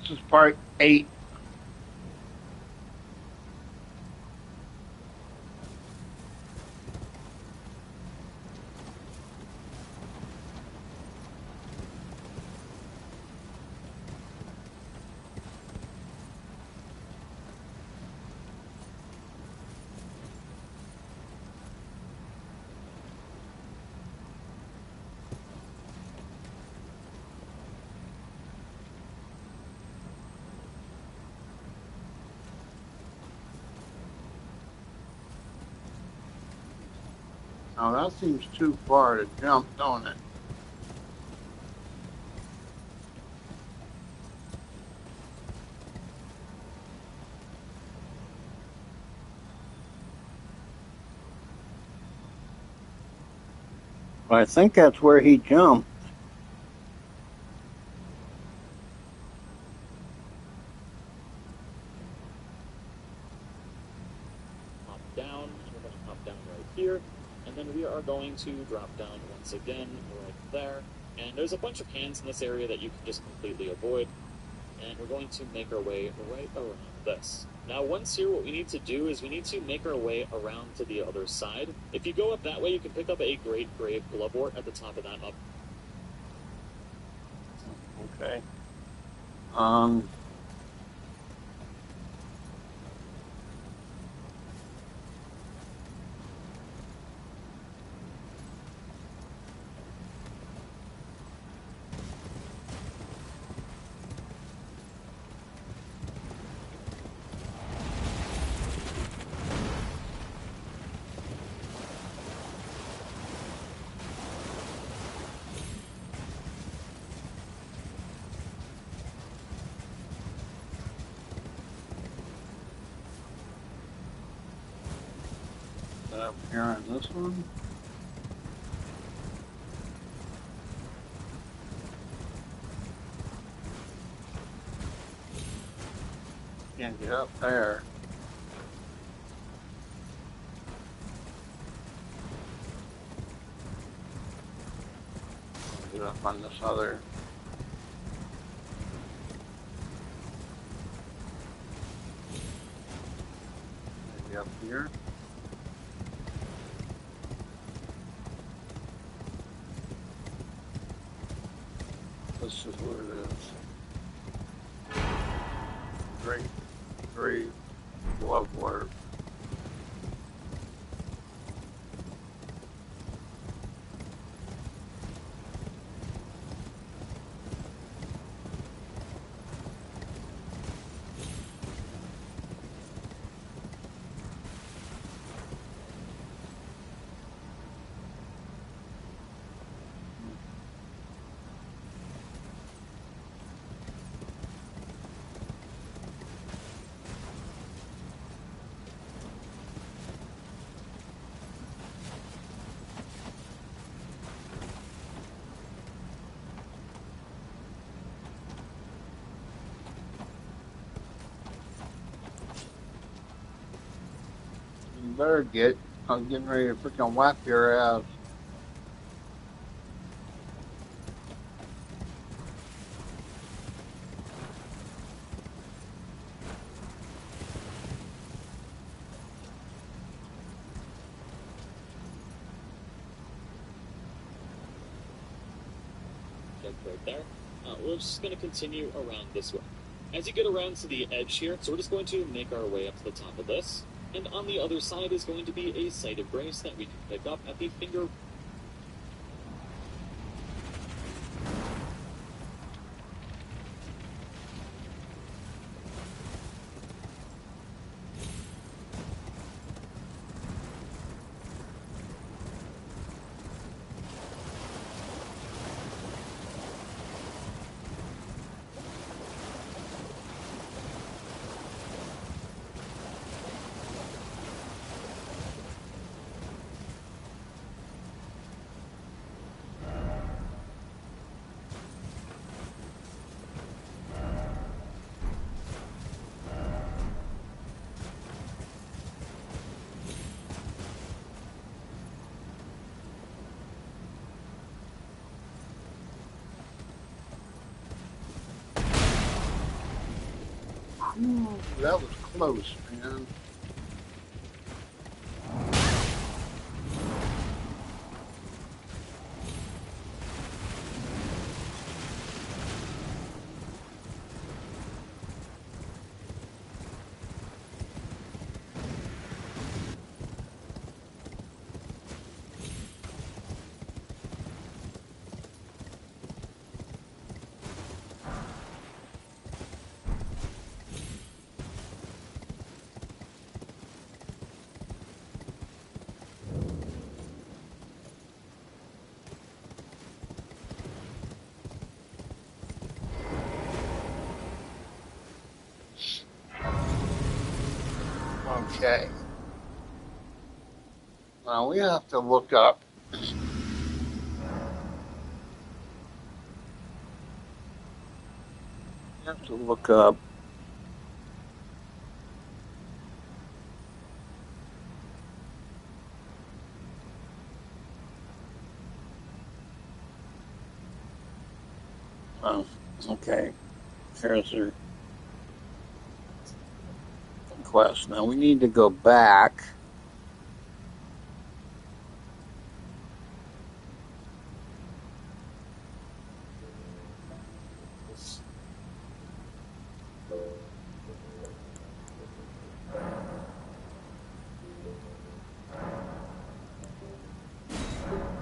This is part 8. Now that seems too far to jump, don't it? I think that's where he jumped. Pop down, and we're going to pop down right here, and then we are going to drop down once again right there. And there's a bunch of hands in this area that you can just completely avoid, and we're going to make our way right around this. Now, once here, what we need to do is we need to make our way around to the other side. If you go up that way, you can pick up a Great Grave Glovewort at the top of that up. Okay. Up here on this one. Can't get up there. Get up on this other. Maybe up here. This is where it is. Great glove work. You better get. I'm getting ready to freaking whack your ass. Right there. We're just going to continue around this way. As you get around to the edge here, so we're just going to make our way up to the top of this. And on the other side is going to be a site of grace that we can pick up at the finger. Ooh, that was close, man. Okay. Now we have to look up. We have to look up. Oh, okay. Here's your quest. Now we need to go back.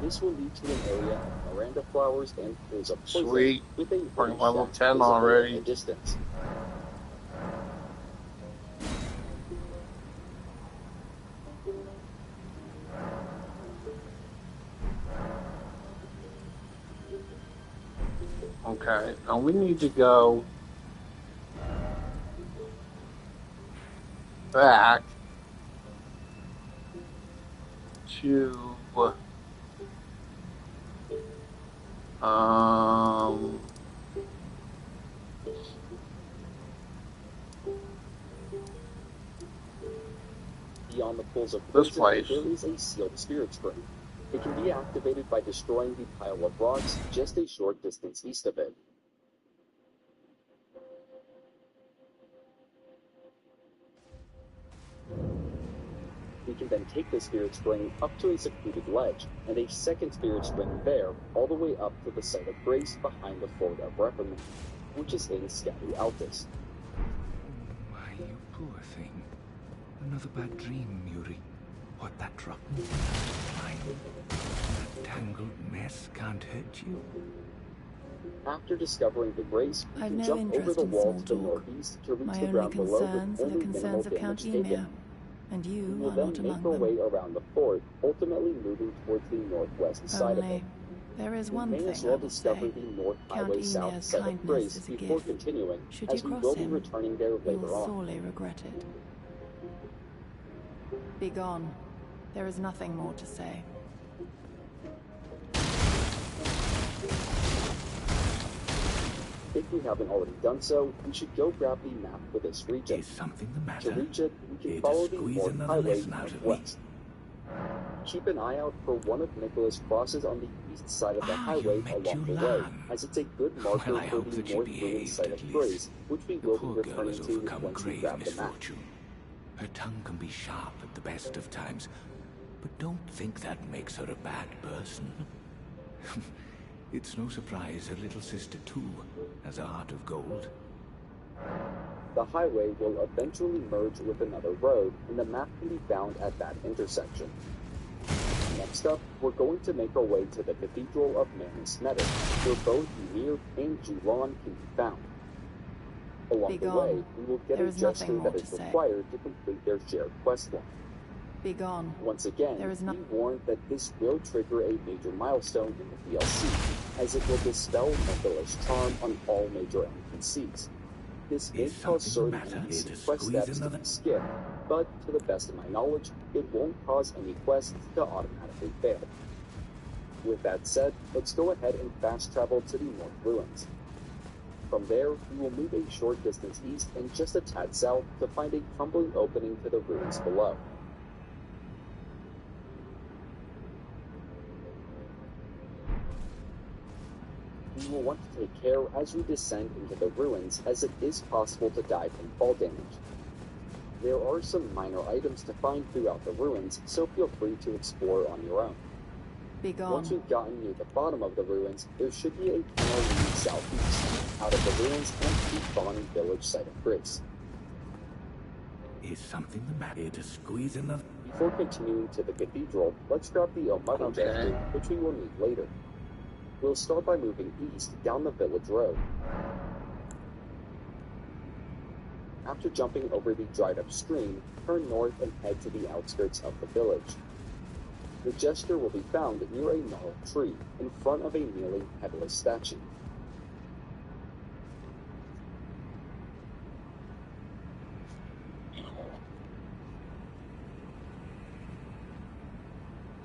This will lead to an area of Miranda flowers and pools of poison Sweet. with a We're hidden level shack 10 visible in the already. distance. Okay. Now we need to go back to um Beyond the pools of this poison, place. there is a sealed spirit spring. It can be activated by destroying the pile of rocks just a short distance east of it. We can then take the spirit spring up to a secluded ledge, and a second spirit spring there, all the way up to the site of grace behind the Fort of Reprimand, which is in Scabby Altus. Why, you poor thing. Another bad dream, Yuri. What, that rotten slime? That tangled mess can't hurt you? After discovering the grace, we I've can no jump over interest the in wall small to the talk. northeast to reach My the only ground below with concerns are the only minimal concerns of Count damage taken. Emir, and We you will are then not make among our them. way around the fort, ultimately moving towards the northwest side of it. Only, there is We one may thing as I well will discover say. the North Count Highway South Emir's side of kindness Grace is a before gift. continuing, Should you as we cross will be him, returning there you later will on. sorely regret it. Begone. There is nothing more to say. If we haven't already done so, we should go grab the map for this region. Is something the To matter? reach it, we can Here to follow the squeeze North another Highway lesson out of me? northwest. Keep an eye out for one of Nicholas' crosses on the east side of the Ah, highway you met along the way, Yulan. as it's a good marker Well, I for hope the that she North Ruins behaved site at of least. Grace, which we The will be poor girl returning has to overcome once we grave grab the map. misfortune. Her tongue can be sharp at the best of times, but don't think that makes her a bad person. It's no surprise her little sister, too, has a heart of gold. The highway will eventually merge with another road, and the map can be found at that intersection. Next up, we're going to make our way to the Cathedral of Manus Meadow, where both Ymir and Julan can be found. Along the way, Begone. we will get There a is nothing gesture more that to is say. required to complete their shared quest line. Begone. Once again, There is be no- warned that this will trigger a major milestone in the DLC, as it will dispel Nicholas' charm on all major NPCs. This may Is cause something the certain matter? Here NPC to quest squeeze steps to another? be skipped, but to the best of my knowledge, it won't cause any quests to automatically fail. With that said, let's go ahead and fast travel to the North Ruins. From there, we will move a short distance east and just a tad south to find a crumbling opening to the ruins below. We will want to take care as we descend into the ruins, as it is possible to die from fall damage. There are some minor items to find throughout the ruins, so feel free to explore on your own. Once Begone. we've gotten near the bottom of the ruins, there should be a tunnel leading southeast, out of the ruins and to the Bonnie Village site of grace. Is something the matter to squeeze in the... Before continuing to the cathedral, let's grab the Mother Okay. gesture, which we will need later. We'll start by moving east down the village road. After jumping over the dried up stream, turn north and head to the outskirts of the village. The gesture will be found near a gnarled tree, in front of a kneeling headless statue.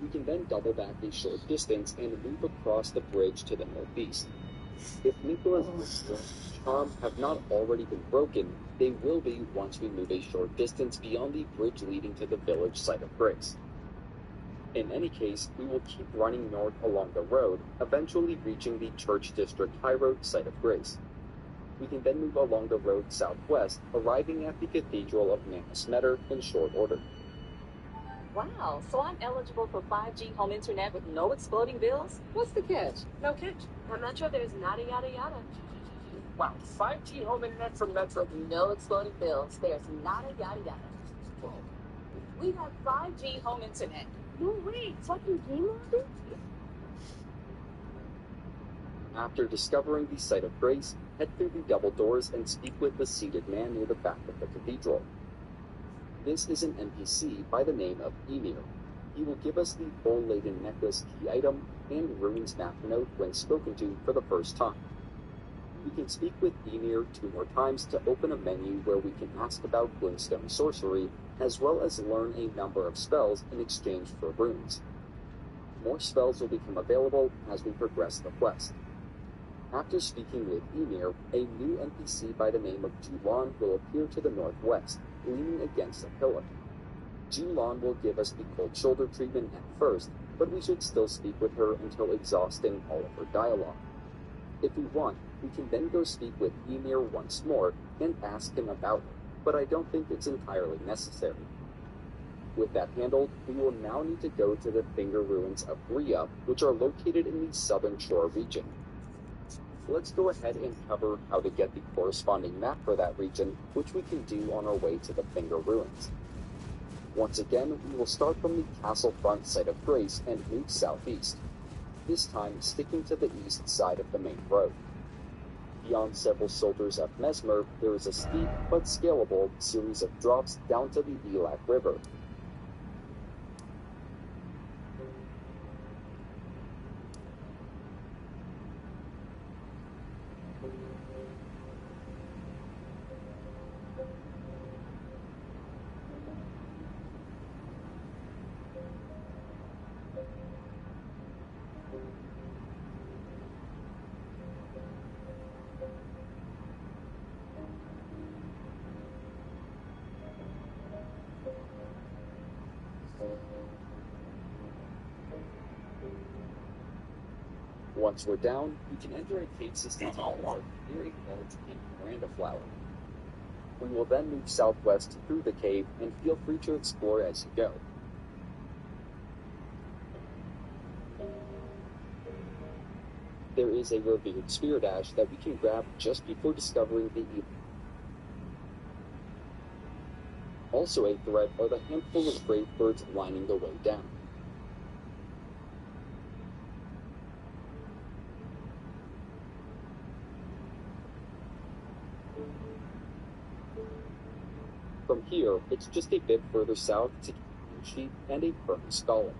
We can then double back a short distance and move across the bridge to the northeast. If Nicola's charm have not already been broken, they will be once we move a short distance beyond the bridge leading to the village site of grace. In any case, we will keep running north along the road, eventually reaching the Church District High Road site of grace. We can then move along the road southwest, arriving at the Cathedral of Manasmetter in short order. Wow, so I'm eligible for 5G home internet with no exploding bills? What's the catch? No catch. At Metro, there's nada yada yada. Wow, 5G home internet from Metro. No exploding bills. There's nada yada yada. Whoa. We have 5G home internet. No way, it's like in game mode? After discovering the site of grace, head through the double doors and speak with the seated man near the back of the cathedral. This is an NPC by the name of Emir. He will give us the full laden necklace key item and ruins map note when spoken to for the first time. We can speak with Emir 2 more times to open a menu where we can ask about glintstone sorcery, as well as learn a number of spells in exchange for runes. More spells will become available as we progress the quest. After speaking with Emir, a new NPC by the name of Julan will appear to the northwest, leaning against a pillar. Julan will give us the cold shoulder treatment at first, but we should still speak with her until exhausting all of her dialogue. If we want, we can then go speak with Emir once more and ask him about her, but I don't think it's entirely necessary. With that handled, we will now need to go to the finger ruins of Bria, which are located in the southern shore region. Let's go ahead and cover how to get the corresponding map for that region, which we can do on our way to the Finger Ruins. Once again, we will start from the castle front site of Grace and move southeast, this time sticking to the east side of the main road. Beyond several soldiers of Mesmer, there is a steep but scalable series of drops down to the Elac River. Once we're down, we can enter a cave system to the north, near a large pink Miranda flower. We will then move southwest through the cave, and feel free to explore as you go. There is a revered spear dash that we can grab just before discovering the Also a threat are the handful of brave birds lining the way down. From here, it's just a bit further south to a sheep and a burning skull.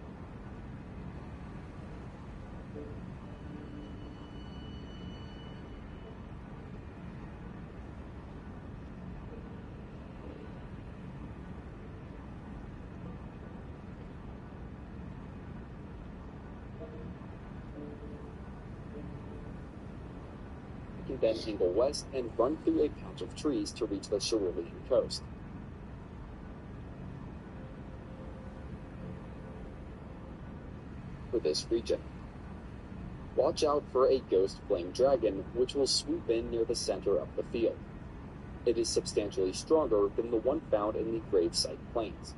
We can then angle west and run through a patch of trees to reach the Cerulean coast. For this region, Watch out for a ghost flame dragon, which will swoop in near the center of the field. It is substantially stronger than the one found in the Gravesite Plains.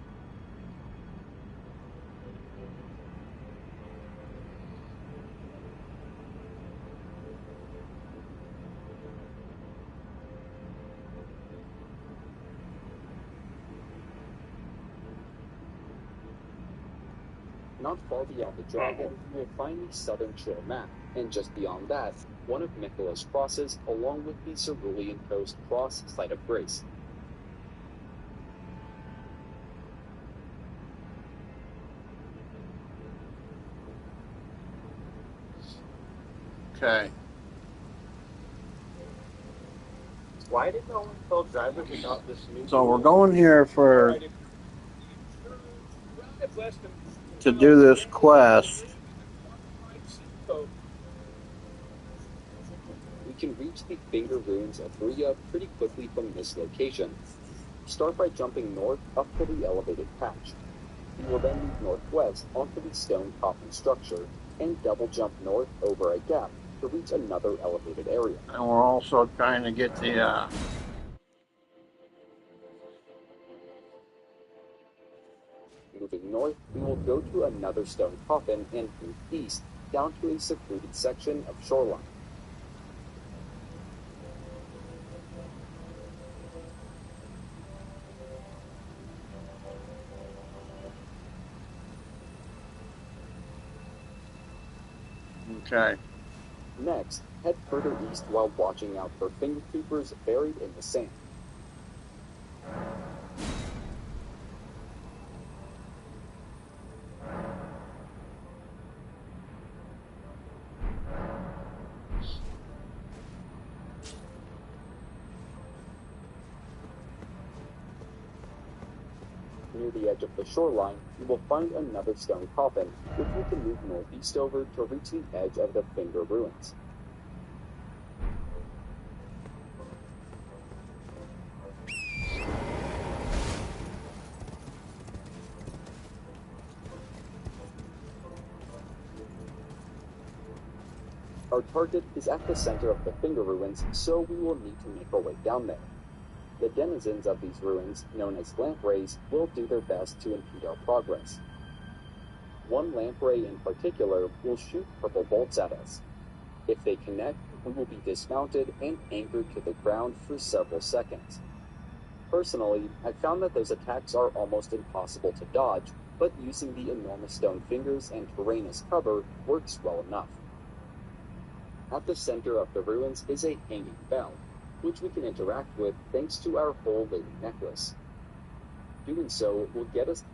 Not far beyond the dragon, you will find the southern shore map, and just beyond that, one of Michaela's crosses along with the Cerulean Coast Cross Site of Grace. Okay. Why did no one tell drivers about this new So we're going here for to do this quest. We can reach the Finger Ruins of Bria pretty quickly from this location. Start by jumping north up to the elevated patch. You will then move northwest onto the stone coffin structure and double jump north over a gap to reach another elevated area. And we're also trying to get the Moving north, we will go to another stone coffin and move east down to a secluded section of shoreline. okay. Next, head further east while watching out for finger creepers buried in the sand. Near the edge of the shoreline, you will find another stone coffin, which we can move northeast over to reach the edge of the Finger Ruins. Our target is at the center of the Finger Ruins, so we will need to make our way down there. The denizens of these ruins, known as lampreys, will do their best to impede our progress. One lamprey in particular will shoot purple bolts at us. If they connect, we will be dismounted and anchored to the ground for several seconds. Personally, I found that those attacks are almost impossible to dodge, but using the enormous stone fingers and terrain as cover works well enough. At the center of the ruins is a hanging bell, which we can interact with thanks to our whole lady necklace. Doing so will get us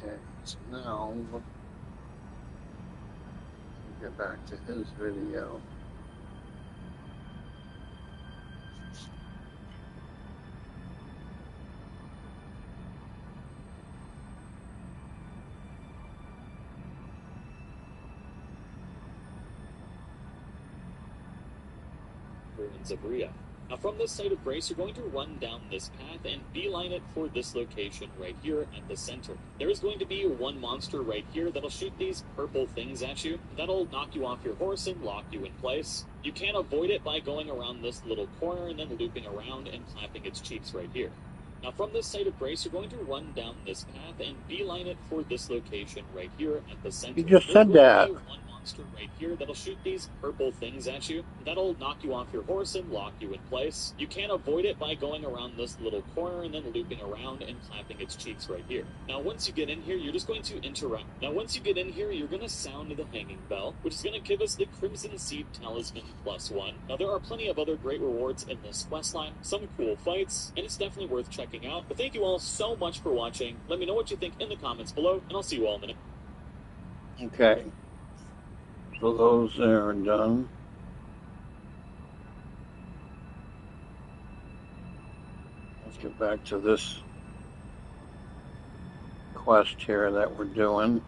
Okay, so now we'll get back to his video. ruins of Ria. Now from this site of grace, you're going to run down this path and beeline it for this location right here at the center. There is going to be one monster right here that'll shoot these purple things at you. That'll knock you off your horse and lock you in place. You can avoid it by going around this little corner and then looping around and clapping its cheeks right here. Now from this site of grace, you're going to run down this path and beeline it for this location right here at the center. You just There's said going to that. be one monster right here that'll shoot these purple things at you. That'll knock you off your horse and lock you in place. You can avoid it by going around this little corner and then looping around and clapping its cheeks right here. Now once you get in here, you're just going to interact. Now once you get in here, you're going to sound the hanging bell, which is going to give us the Crimson Seed Talisman +1. Now there are plenty of other great rewards in this questline, some cool fights, and it's definitely worth checking out. But thank you all so much for watching. Let me know what you think in the comments below, and I'll see you all in a minute. Okay. So those there are done. Let's get back to this quest here that we're doing.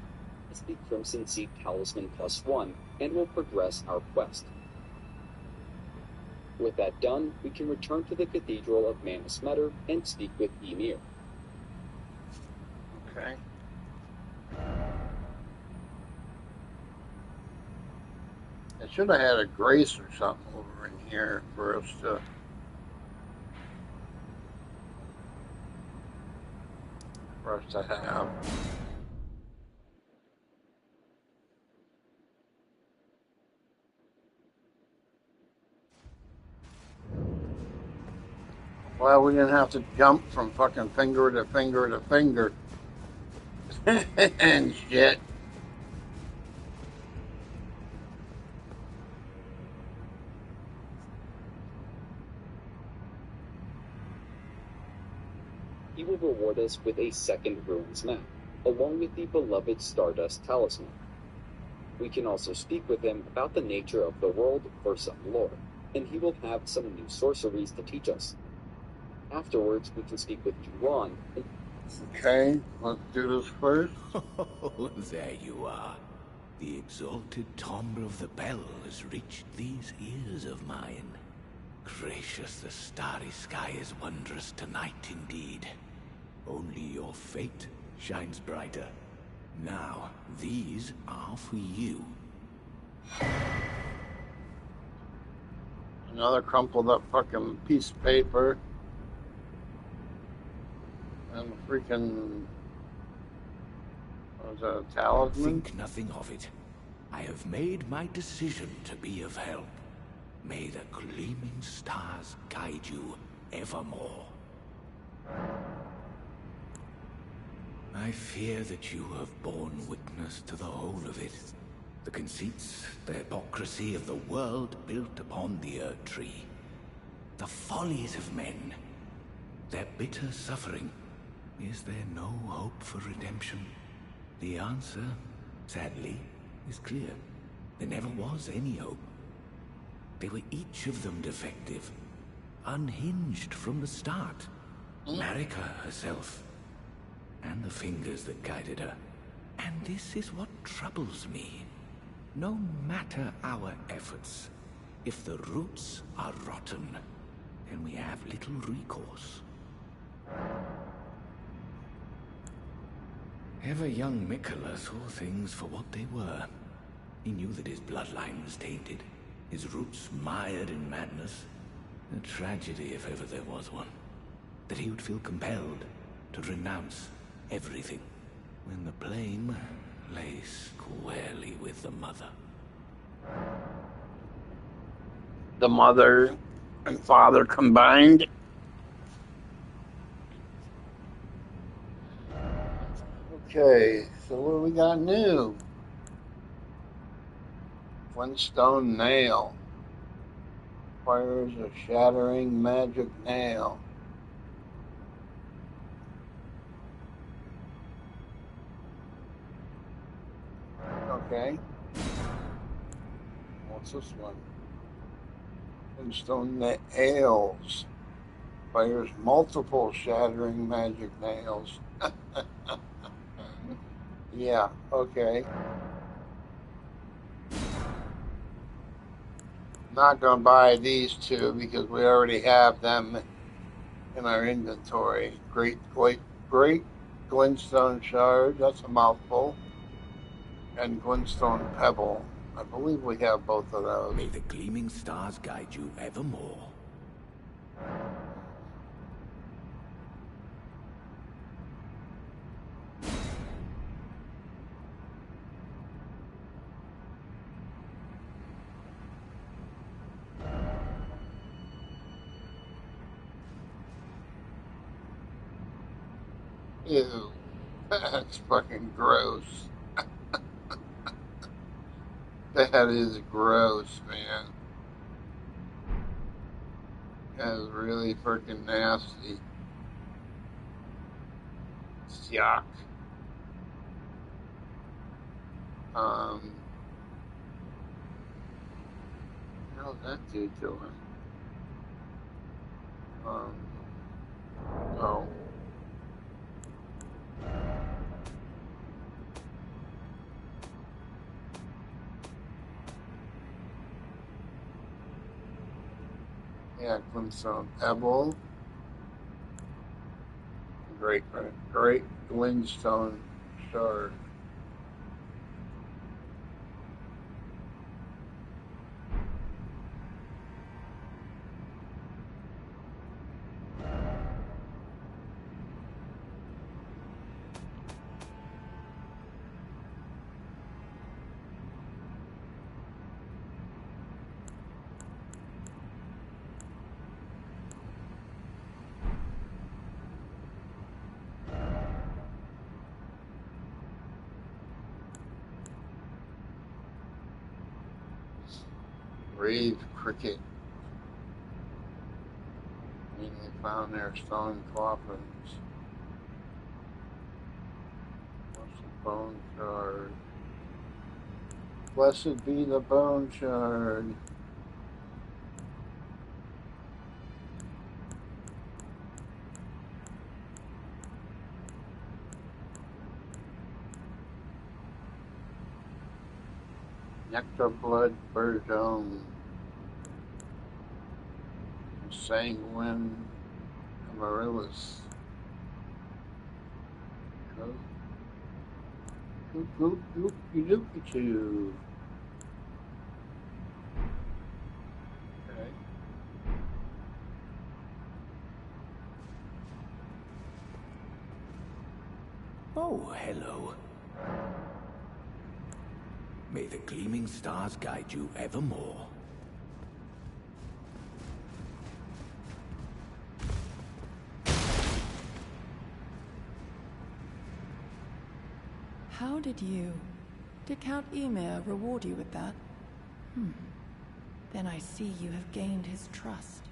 It's the Crimson Seed Talisman +1, and will progress our quest. With that done, we can return to the Cathedral of Manus Metter and speak with Ymir. Okay. I should have had a grace or something over in here for us to have. Well, we didn't have to jump from fucking finger to finger to finger and shit. He will reward us with a second ruins map, along with the beloved Stardust Talisman. We can also speak with him about the nature of the world for some lore, and he will have some new sorceries to teach us. Afterwards, we can speak with Yuan. Okay, let's do this first. Oh, there you are. The exalted timbre of the bell has reached these ears of mine. Gracious, the starry sky is wondrous tonight indeed. Only your fate shines brighter. Now, these are for you. Another crumpled up fucking piece of paper. And a freaking... what was that, a talisman? Think nothing of it. I have made my decision to be of help. May the gleaming stars guide you evermore. I fear that you have borne witness to the whole of it. The conceits, the hypocrisy of the world built upon the Erd Tree. The follies of men. Their bitter suffering. Is there no hope for redemption? The answer, sadly, is clear. There never was any hope. They were each of them defective, unhinged from the start. Marika herself, and the fingers that guided her. And this is what troubles me. No matter our efforts, if the roots are rotten, then we have little recourse. Ever young Mikola saw things for what they were. He knew that his bloodline was tainted, his roots mired in madness. A tragedy if ever there was one. That he would feel compelled to renounce everything when the blame lay squarely with the mother. The mother and father combined. Okay, so what do we got new? Flintstone nail. Fires a shattering magic nail. Okay. What's this one? Flintstone nails. Fires multiple shattering magic nails. Yeah, okay. not going to buy these two because we already have them in our inventory. Great Glintstone Shard, that's a mouthful, and Glintstone Pebble. I believe we have both of those. May the gleaming stars guide you evermore. Ew, that's fucking gross. That is gross, man. That is really freaking nasty. Yuck. How's that dude doing? Oh. Yeah, Glintstone Pebble. Great Glintstone Shard. Brave Cricket. Mainly found their stone coffins. What's the bone shard? Blessed be the bone shard. Nectar Blood Bourdon. Sanguine Amaryllis. Doopy-doopy-choo. Okay. Oh, hello. May the gleaming stars guide you evermore. How did Count Emir reward you with that? Then I see you have gained his trust,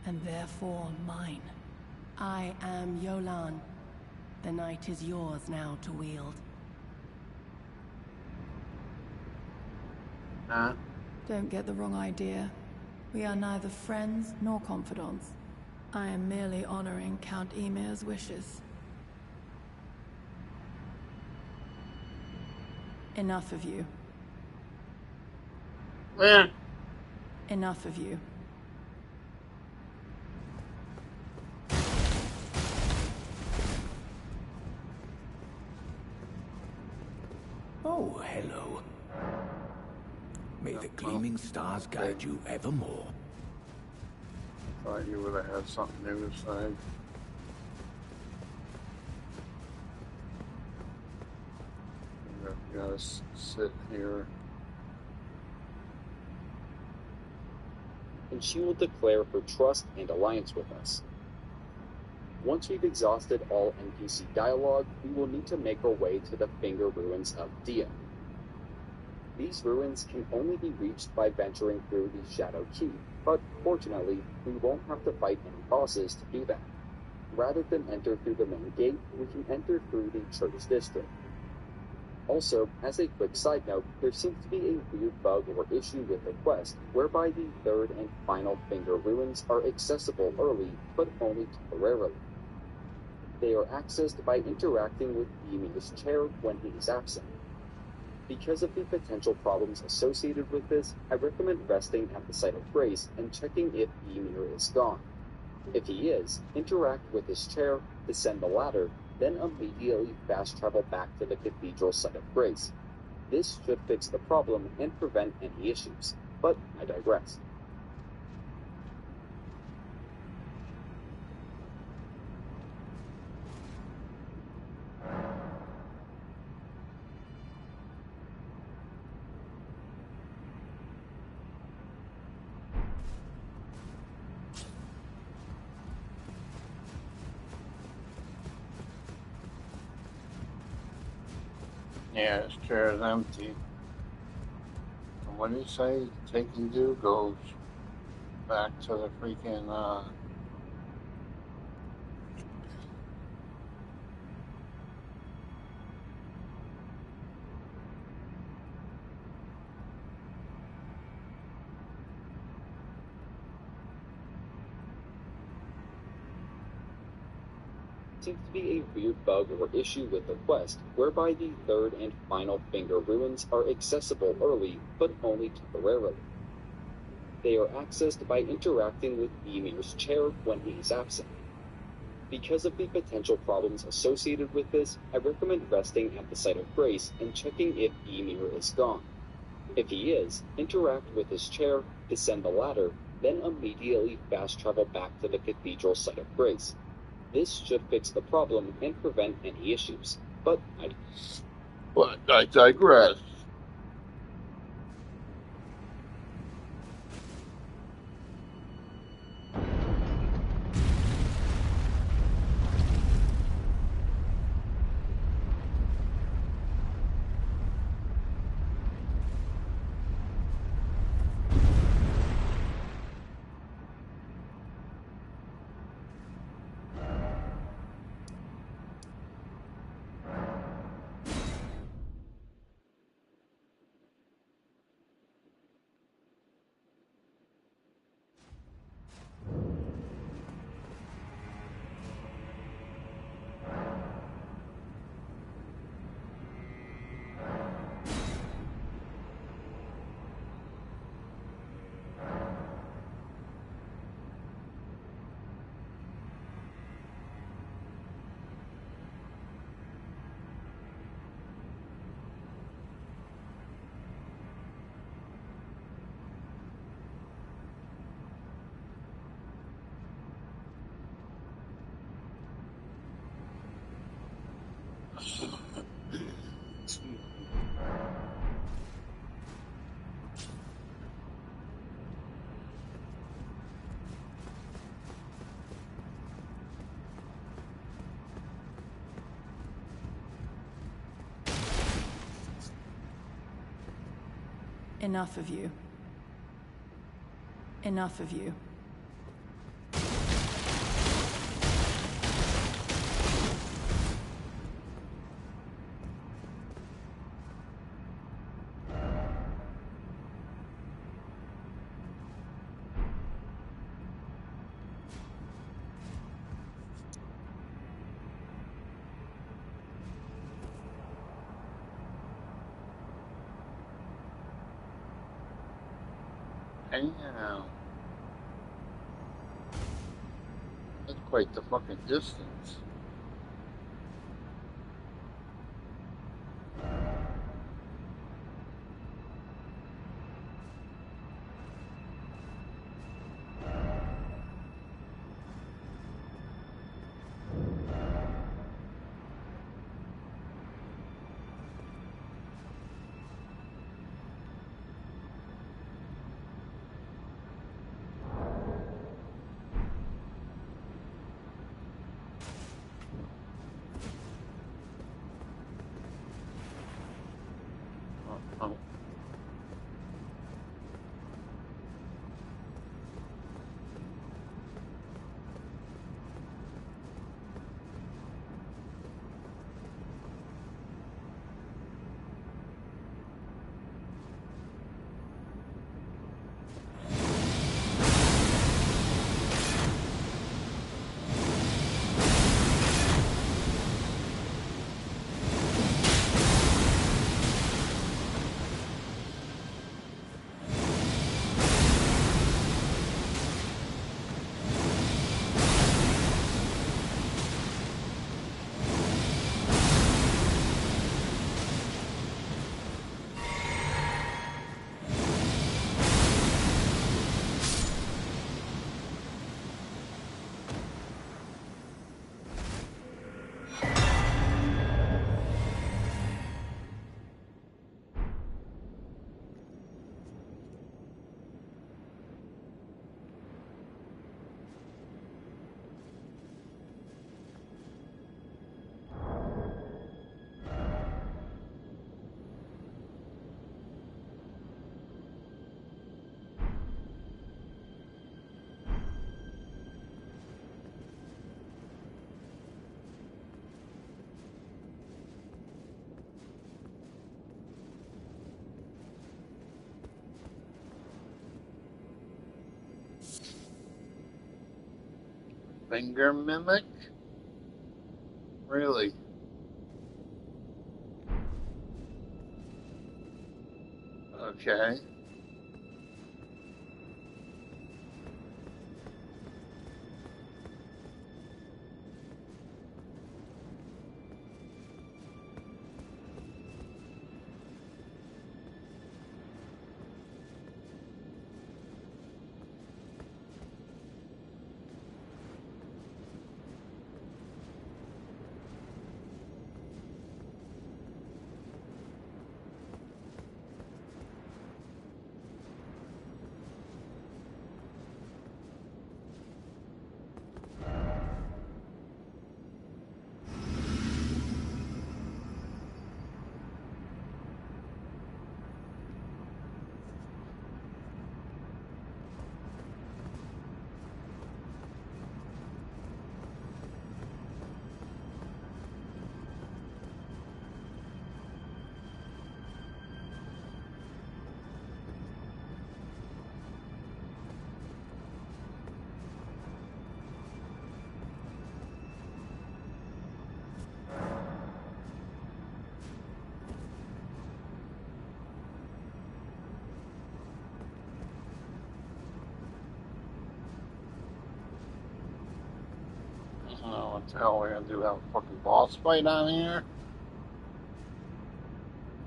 and therefore mine. I am Yolan. The night is yours now to wield. Huh? Don't get the wrong idea. We are neither friends nor confidants. I am merely honoring Count Emir's wishes. Enough of you. Eh. Enough of you. Oh, hello. May the gleaming stars guide you evermore. Thought you would have had something new to say. You gotta sit here. And she will declare her trust and alliance with us. Once we've exhausted all NPC dialogue, we will need to make our way to the Finger Ruins of Dia. These ruins can only be reached by venturing through the Shadow Keep, but fortunately, we won't have to fight any bosses to do that. Rather than enter through the main gate, we can enter through the Church District. Also, as a quick side note, there seems to be a weird bug or issue with the quest, whereby the third and final Finger Ruins are accessible early, but only temporarily. They are accessed by interacting with Ymir's chair when he is absent. Because of the potential problems associated with this, I recommend resting at the site of grace and checking if Ymir is gone. If he is, interact with his chair, descend the ladder, then immediately fast travel back to the cathedral site of grace. This should fix the problem and prevent any issues, but I digress. Yeah, his chair is empty. And what did he say? Take and do goes back to the freaking, Seems to be a weird bug or issue with the quest, whereby the third and final finger ruins are accessible early, but only temporarily. They are accessed by interacting with Ymir's chair when he is absent. Because of the potential problems associated with this, I recommend resting at the site of grace and checking if Ymir is gone. If he is, interact with his chair, descend the ladder, then immediately fast travel back to the cathedral site of grace. This should fix the problem and prevent any issues, but I digress. Enough of you. Enough of you. Damn. That's quite the fucking distance. Finger mimic? Really? Okay. What the hell we're gonna do? Have a fucking boss fight on here?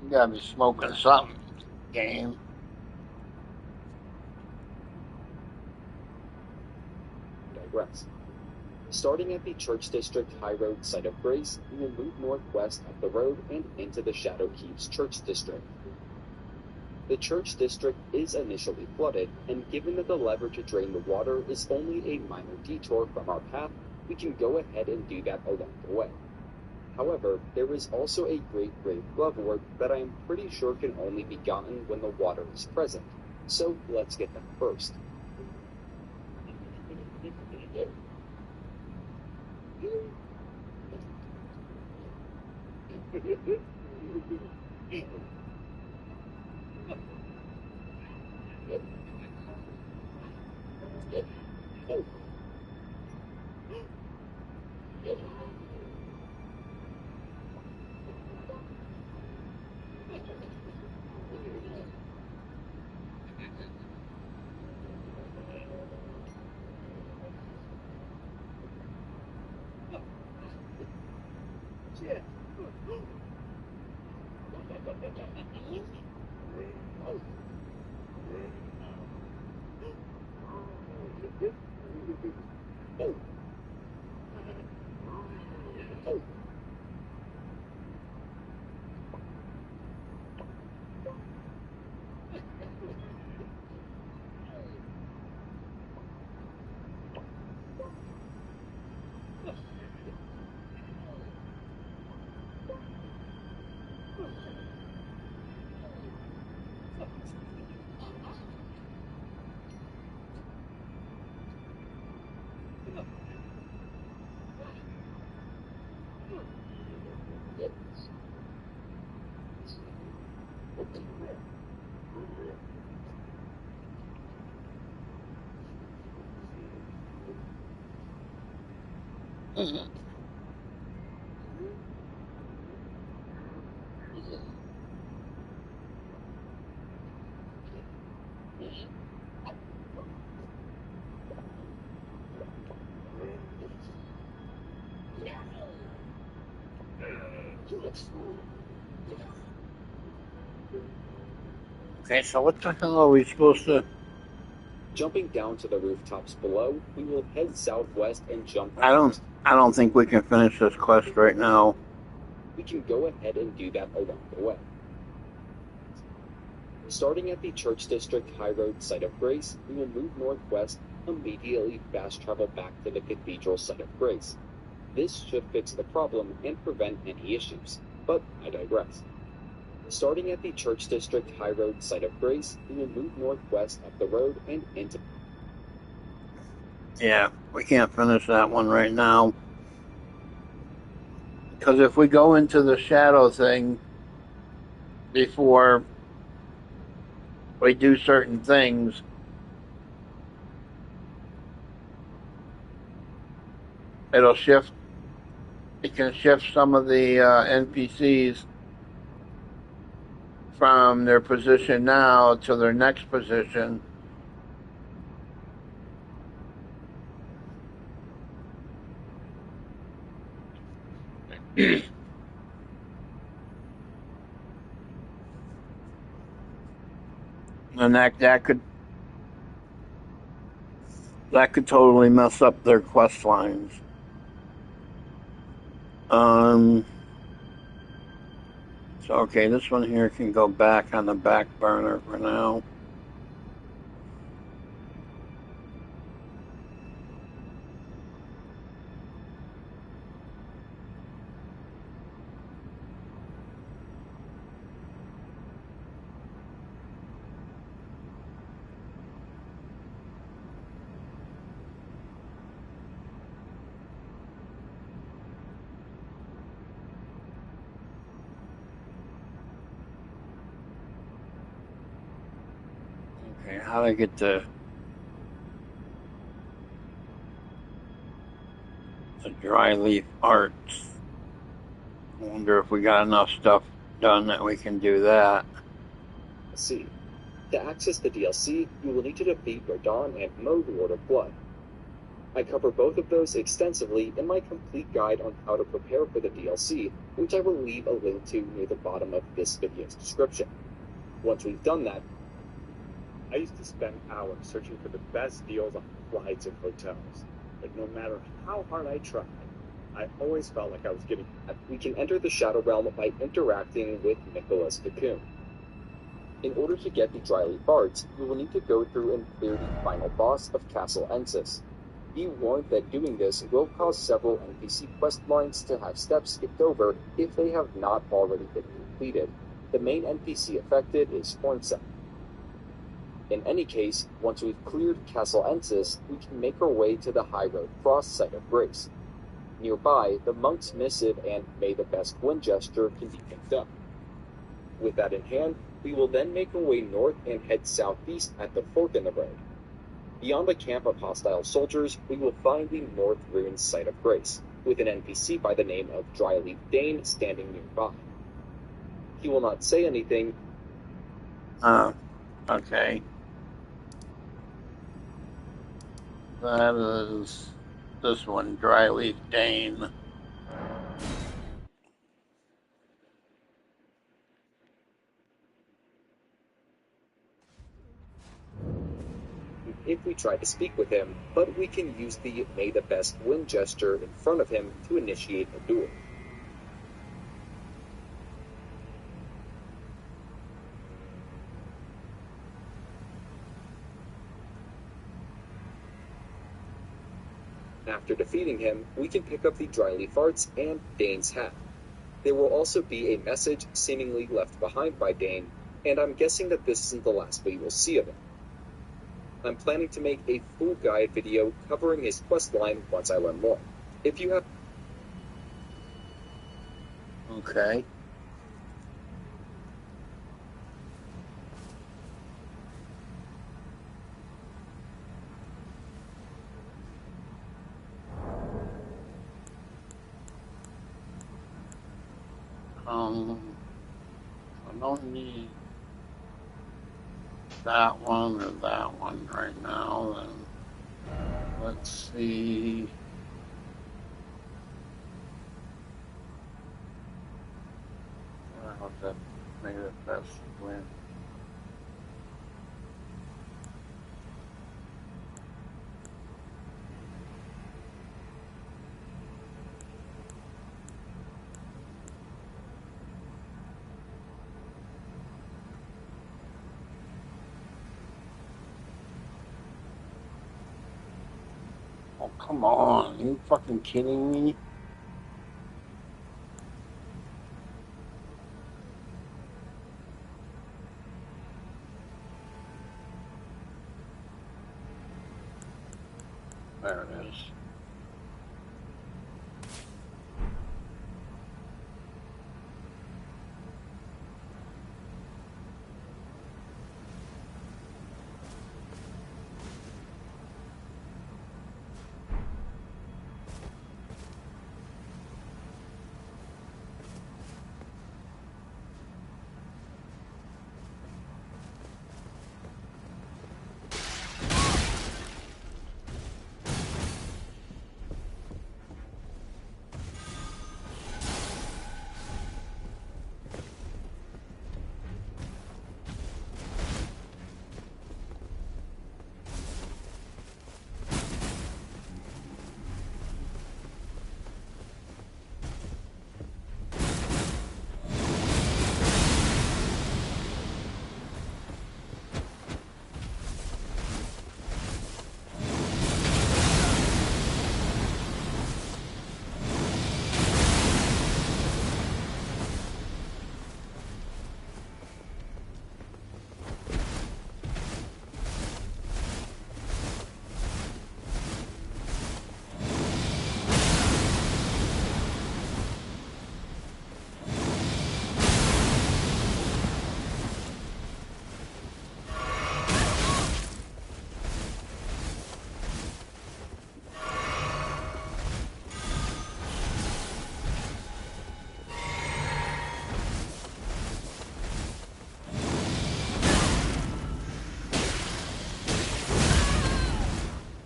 You gotta be smoking something, game. Digress. Starting at the Church District High Road site of Grace, we will move northwest up the road and into the Shadow Keep's Church District. The Church District is initially flooded, and given that the lever to drain the water is only a minor detour from our path, we can go ahead and do that along the way. However, there is also a great grave glovewort that I am pretty sure can only be gotten when the water is present, so let's get that first. Okay, so what the hell are we supposed to... Jumping down to the rooftops below, we will head southwest and jump. I don't think we can finish this quest right now. We can go ahead and do that along the way. Starting at the Church District High Road site of Grace, we will move northwest, immediately fast travel back to the Cathedral site of Grace. This should fix the problem and prevent any issues, but I digress. Starting at the Church District High Road site of Grace, we will move northwest up the road and into... Yeah, we can't finish that one right now. Because if we go into the shadow thing before we do certain things, it'll shift. It can shift some of the NPCs from their position now to their next position. And that could totally mess up their quest lines. So okay, this one here can go back on the back burner for now. Okay, how do I get the dry leaf arts? I wonder if we got enough stuff done that we can do that. Let's see. To access the DLC, you will need to defeat Radon and Mo the Lord of Blood. I cover both of those extensively in my complete guide on how to prepare for the DLC, which I will leave a link to near the bottom of this video's description. Once we've done that, I used to spend hours searching for the best deals on flights and hotels. But no matter how hard I tried, I always felt like I was getting... we can enter the Shadow Realm by interacting with Nicholas Cocoon. In order to get the Dryleaf Arts, you will need to go through and clear the final boss of Castle Ensis. Be warned that doing this will cause several NPC quest lines to have steps skipped over if they have not already been completed. The main NPC affected is Hornsep. In any case, once we've cleared Castle Ensis, we can make our way to the High Road Cross Site of Grace. Nearby, the Monk's Missive and May the Best Wind Gesture can be picked up. With that in hand, we will then make our way north and head southeast at the fork in the road. Beyond a camp of hostile soldiers, we will find the North Ruins Site of Grace, with an NPC by the name of Dryleaf Dane standing nearby. He will not say anything. Okay. That is this one, Dryleaf Dane. If we try to speak with him, but we can use the May the Best Wind Gesture in front of him to initiate a duel. After defeating him, we can pick up the Dryleaf Arts and Dane's hat. There will also be a message seemingly left behind by Dane, and I'm guessing that this isn't the last we will see of him. I'm planning to make a full guide video covering his questline once I learn more. If you have... Okay. I don't need that one or that one right now, then let's see. How's that made it best win? Oh, come on. Are you fucking kidding me? There it is.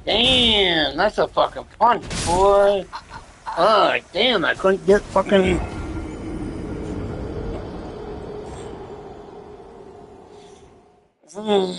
Damn, that's a fucking punch, boy. Oh, damn, I couldn't get fucking... Um...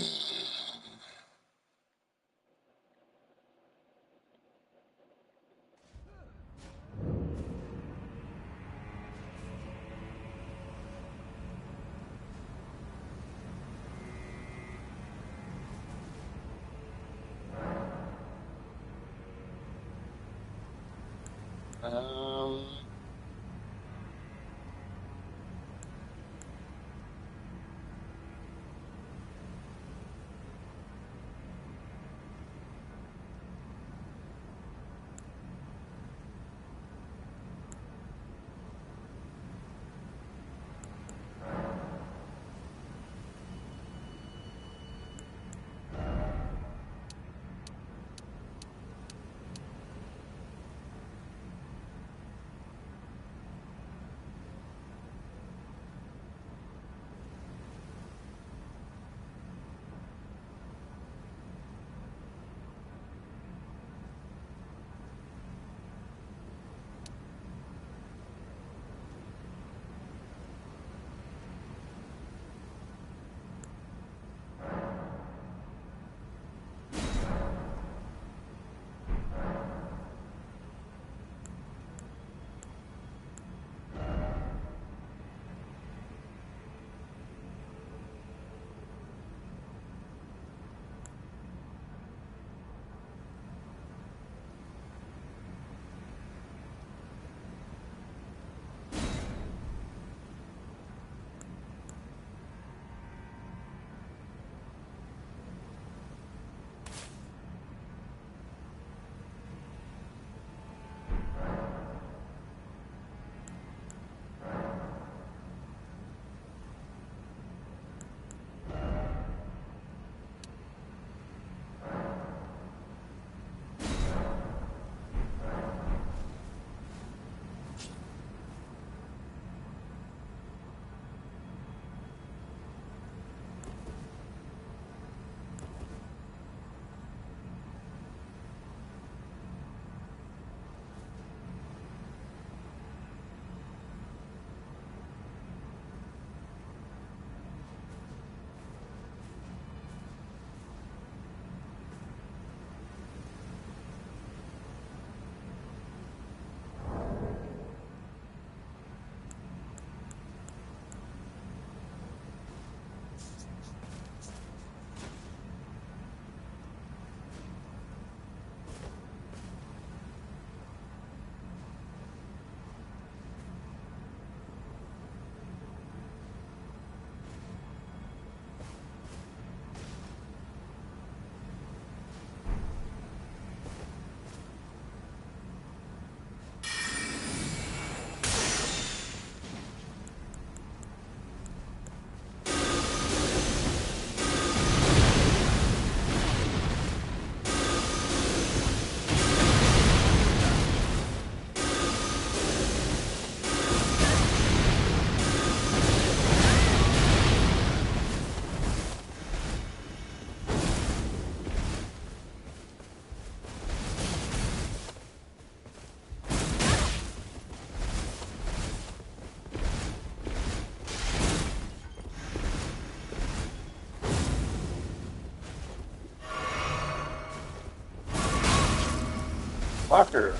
Fucker.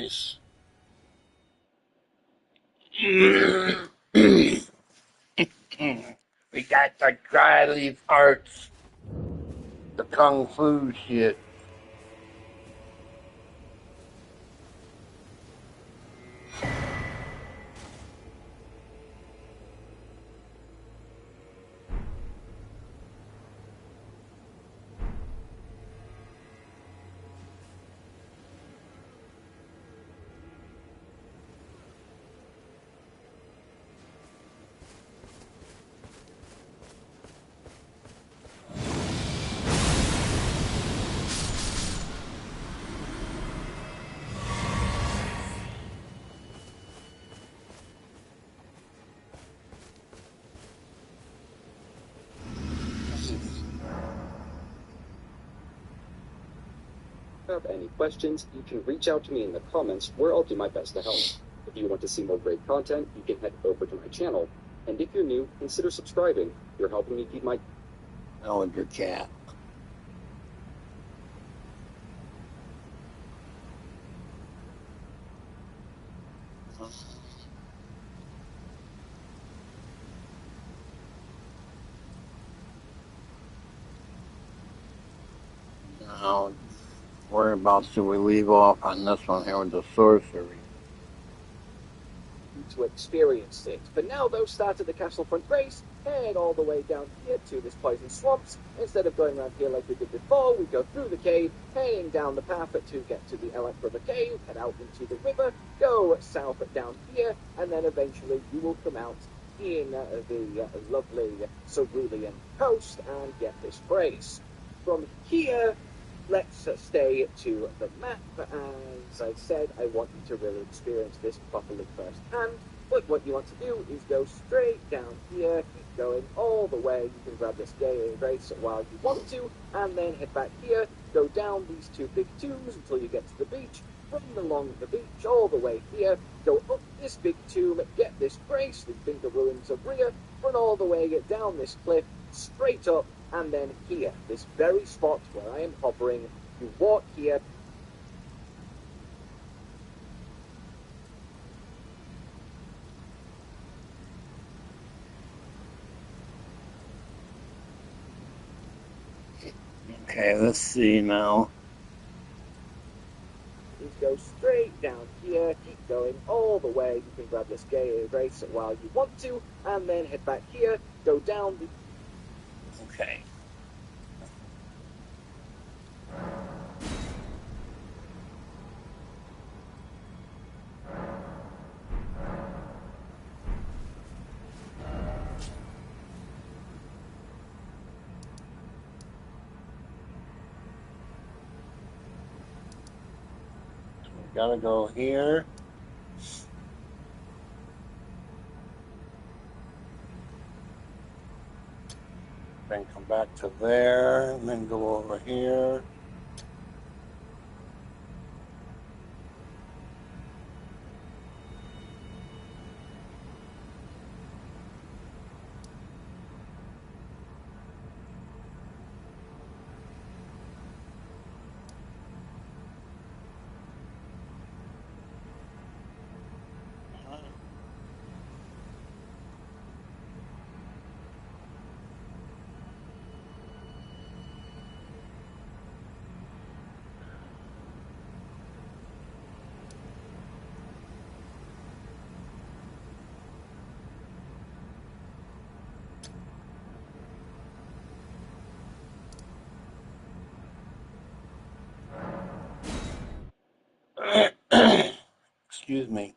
nice. We got the dry leaf arts, the kung fu shit. If you have any questions, you can reach out to me in the comments where I'll do my best to help. If you want to see more great content, you can head over to my channel. And if you're new, consider subscribing. You're helping me keep my... Oh, and your cat. Now, whereabouts do we leave off on this one here with the sorcery? To experience it. But now, though, start at the castle front race, head all the way down here to this poison swamps. Instead of going around here like we did before, we go through the cave, heading down the path to get to the Elect River Cave, head out into the river, go south down here, and then eventually you will come out in the lovely Cerulean coast and get this race. From here, let's stay to the map. As I said, I want you to really experience this properly firsthand. But what you want to do is go straight down here, keep going all the way. You can grab this gay race while you want to, and then head back here, go down these two big tombs until you get to the beach, run along the beach all the way here, go up this big tomb, get this grace, the Finger Ruins of Rhea, run all the way down this cliff, straight up, and then here, this very spot where I am hovering, you walk here. Okay, let's see now. Is go straight down here, keep going all the way. You can grab this gay race while you want to, and then head back here, go down the... Okay. We gotta go here. Then come back to there, and then go over here. Excuse me.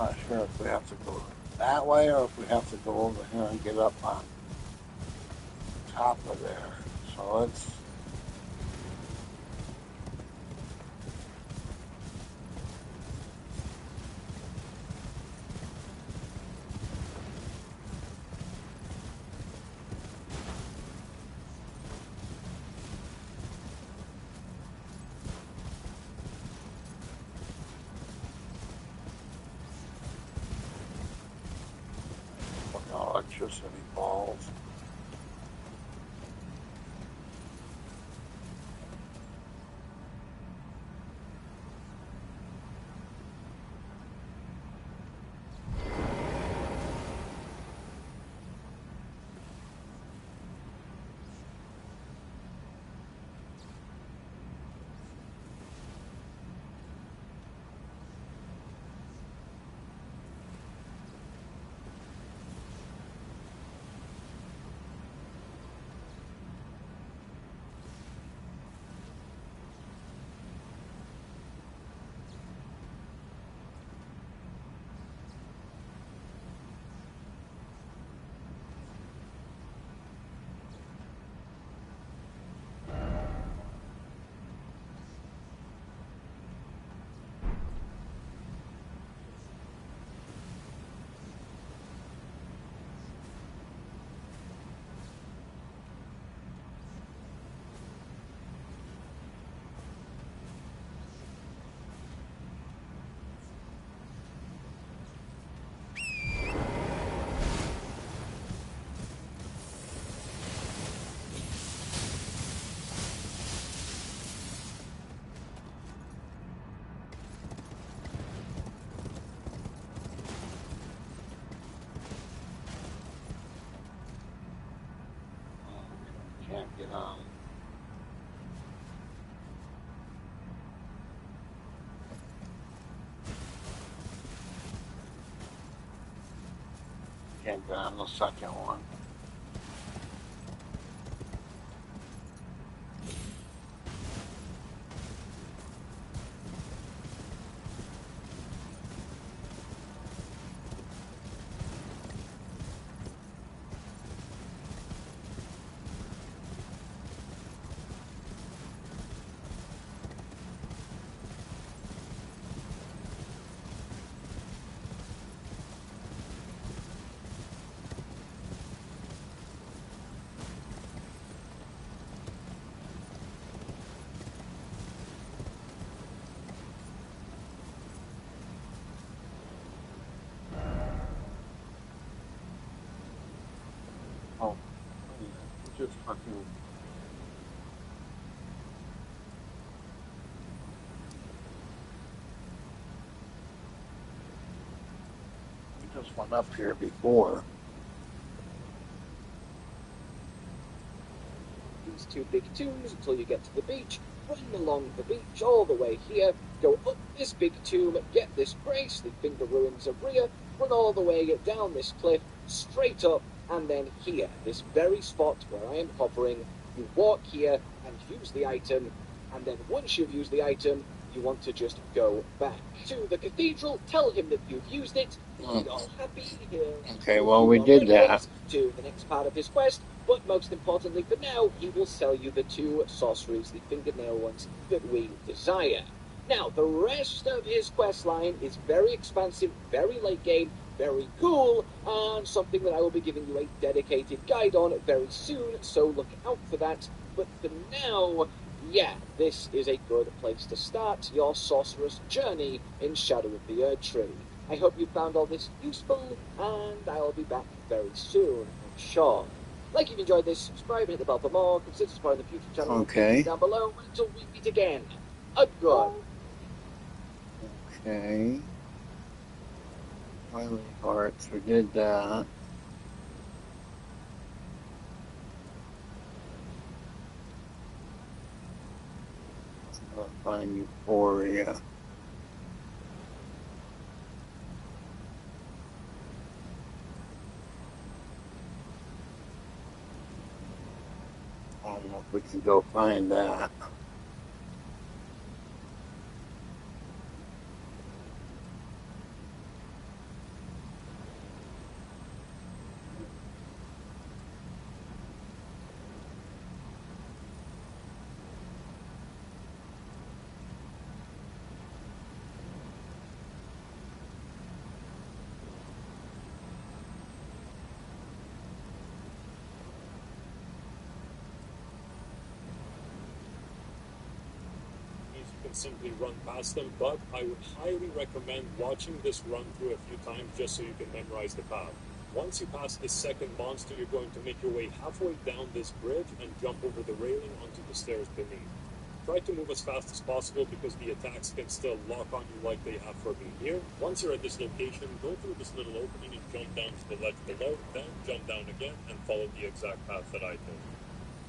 not sure if we have to go that way or if we have to go over here and get up on top of there. So let's. Electricity balls. Can't get on. Can't get on the second one. Oh, just fucking. We just went up here before. These two big tombs until you get to the beach. Run along the beach all the way here. Go up this big tomb, get this grace, the Finger Ruins of Rhea. Run all the way down this cliff, straight up, and then here, this very spot where I am hovering, you walk here and use the item, and then once you've used the item, you want to just go back to the cathedral, tell him that you've used it, he's all happy here. Okay, well, we did that. To the next part of his quest, but most importantly for now, he will sell you the two sorceries, the fingernail ones, that we desire. Now, the rest of his quest line is very expansive, very late game, very cool, and something that I will be giving you a dedicated guide on very soon, so look out for that. But for now, yeah, this is a good place to start your sorcerer's journey in Shadow of the Erd Tree. I hope you found all this useful, and I'll be back very soon, I'm sure. Like if you enjoyed this, subscribe, hit the bell for more, consider supporting the future channel Okay. down below, until we meet again. Good. Okay. Twilight Hearts, we did that. I'll find Euphoria. I don't know if we can go find that. can simply run past them, but I would highly recommend watching this run through a few times just so you can memorize the path. Once you pass this second monster, you're going to make your way halfway down this bridge and jump over the railing onto the stairs beneath. Try to move as fast as possible because the attacks can still lock on you like they have for me here. Once you're at this location, go through this little opening and jump down to the ledge below, then jump down again and follow the exact path that I took.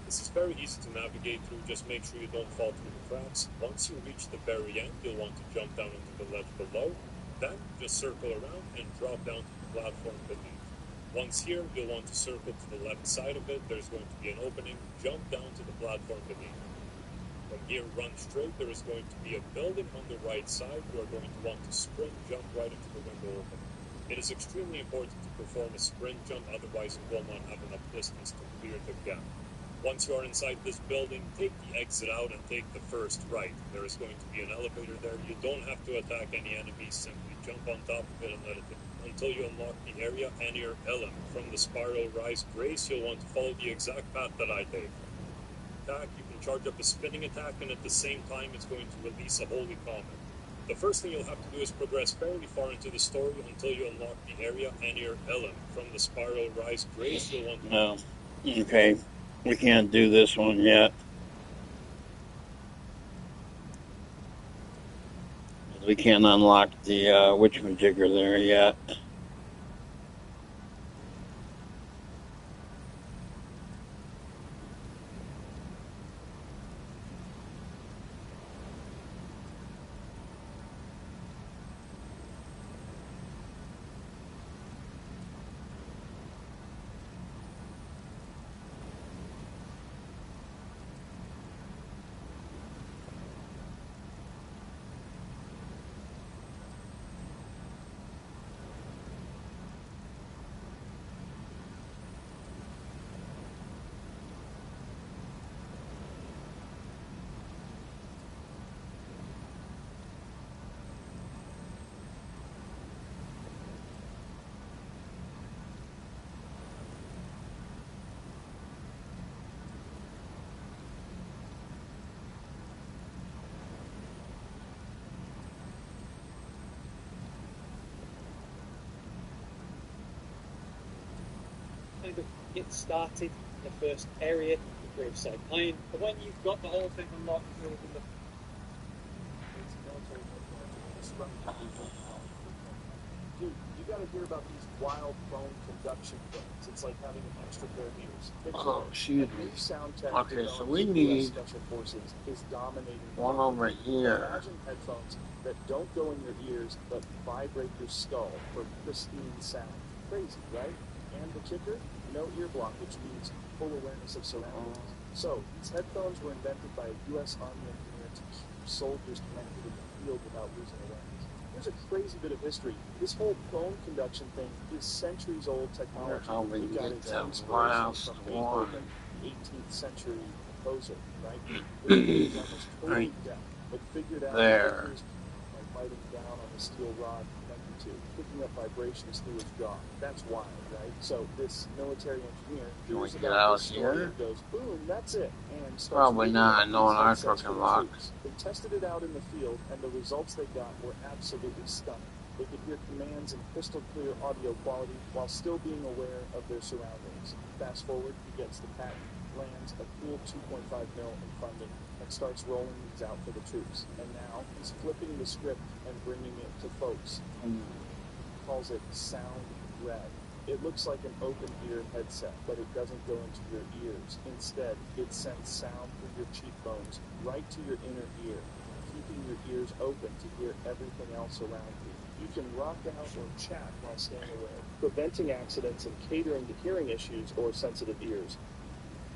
This is very easy to navigate through, just make sure you don't fall through the cracks. Once you reach the very end, you'll want to jump down into the ledge below, then just circle around and drop down to the platform beneath. Once here, you'll want to circle to the left side of it, there's going to be an opening, jump down to the platform beneath. From here, run straight, there is going to be a building on the right side, you are going to want to sprint, jump right into the window opening. It is extremely important to perform a sprint jump, otherwise you will not have enough distance to clear the gap. Once you are inside this building, take the exit out and take the first right. There is going to be an elevator there. You don't have to attack any enemies, simply jump on top of it and let it in. Until you unlock the area Anir Elam. From the spiral rise Grace, you'll want to follow the exact path that I take. Attack, you can charge up a spinning attack, and at the same time it's going to release a holy comment. The first thing you'll have to do is progress fairly far into the story until you unlock the area Anir Elam. From the spiral rise Grace, you'll want to... No. Okay. We can't do this one yet. We can't unlock the witchmajigger there yet. Kind of get started in the first area, the graveside mine, but when you've got the whole thing unlocked, you'll open the Dude, you gotta hear about these wild bone conduction things. It's like having an extra pair of ears. Oh, excuse me. Sound tech Okay, so we US need Special Forces is dominating one over here. Imagine headphones that don't go in your ears but vibrate your skull for pristine sound. Crazy, right? And the kicker, no ear block, which means full awareness of surroundings. So, these headphones were invented by a U.S. Army engineer to keep soldiers connected in the field without losing awareness. Here's a crazy bit of history. This whole bone conduction thing is centuries old technology. How we We got get its that inspiration last from one. Beethoven, 18th century composer, right? It was almost totally deaf, but figured out There. figures by biting down on the steel rod connected to, picking up vibrations through his jaw. That's wild, right? So this military engineer Can we hears get about out this story here? and goes, boom, that's it, and starts Probably making not, up knowing these our headsets for fucking the luck. troops. They tested it out in the field, and the results they got were absolutely stunning. They could hear commands in crystal clear audio quality while still being aware of their surroundings. Fast forward, he gets the patent, lands a cool 2.5 mil in funding, and starts rolling these out for the troops. And now he's flipping the script and bringing it to folks. He calls it Sound Red. It looks like an open ear headset, but it doesn't go into your ears. Instead, it sends sound through your cheekbones right to your inner ear, keeping your ears open to hear everything else around you. You can rock out or chat while staying aware, preventing accidents and catering to hearing issues or sensitive ears.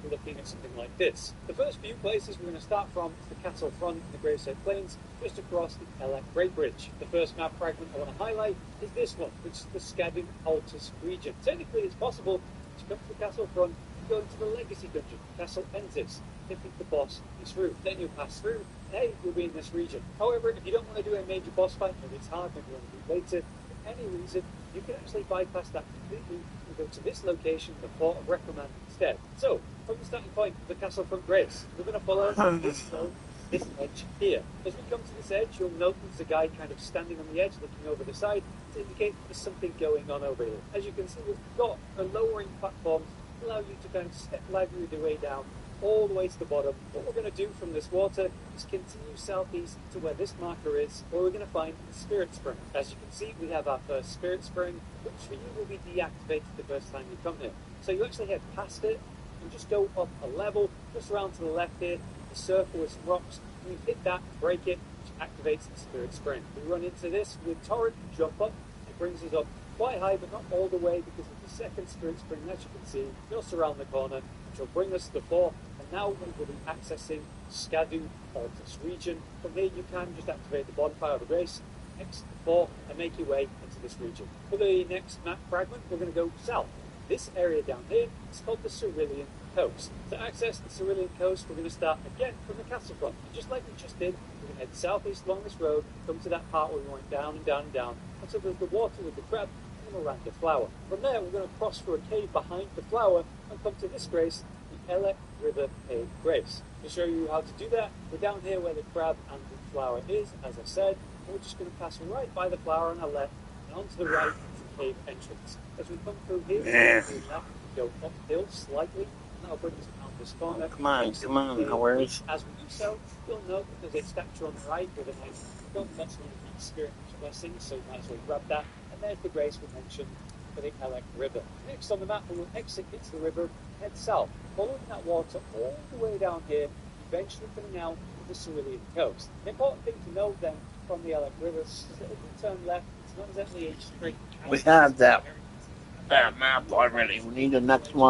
we're looking at something like this. The first few places we're going to start from is the castle front in the Graveside Plains, just across the Elec Great Bridge. The first map fragment I want to highlight is this one, which is the Skadding Altus region. Technically, it's possible to come to the castle front and go into the Legacy Dungeon, Castle Entis, defeat the boss is through. Then you'll pass through, and hey, you'll be in this region. However, if you don't want to do a major boss fight, maybe it's hard, maybe you want to do it later, for any reason, you can actually bypass that completely and go to this location, the Port of Reprimand, instead. So, from the starting point of the Castle Front Grace, we're going to follow this road this edge here. As we come to this edge, you'll note there's a guy kind of standing on the edge looking over the side to indicate there's something going on over here. As you can see, we've got a lowering platform to allow you to kind of step lively the way down all the way to the bottom. What we're going to do from this water is continue southeast to where this marker is, where we're going to find the Spirit Spring. As you can see, we have our first Spirit Spring, which for you will be deactivated the first time you come here. So you actually head past it and just go up a level, just around to the left here, the circle with some rocks, and you hit that, break it, which activates the Spirit Spring. We run into this with Torrent, jump up, it brings us up quite high, but not all the way, because there's a second Spirit Spring, as you can see, just around the corner, which will bring us to the fourth. And now we will be accessing Skadu Altus region. From here you can just activate the bonfire of the race, exit the fort, and make your way into this region. For the next map fragment, we're going to go south. This area down here is called the Cerulean Coast. To access the Cerulean Coast, we're going to start again from the castle front. Just like we just did, we're going to head southeast along this road, come to that part where we went down and down and down, until there's the water with the crab and the Miranda flower. From there, we're going to cross through a cave behind the flower and come to this grace, the Elec River Cave Grace. To show you how to do that, we're down here where the crab and the flower is, as I said, and we're just going to pass right by the flower on our left and onto the right to the cave entrance. As we come through here, we go uphill slightly, and that'll bring us around this corner. Come on, Howard. As we do so, you'll note that there's a statue on the right with a nice gun. That's one of the spirit blessings, so you might as well grab that. And there's the grace we mentioned for the Elec River. Next on the map, we will exit into the river, head south, following that water all the way down here, eventually coming out to the Cerulean Coast. The important thing to note then from the Elec River is that if we turn left, it's not exactly a straight. We have that map already. We need the next one.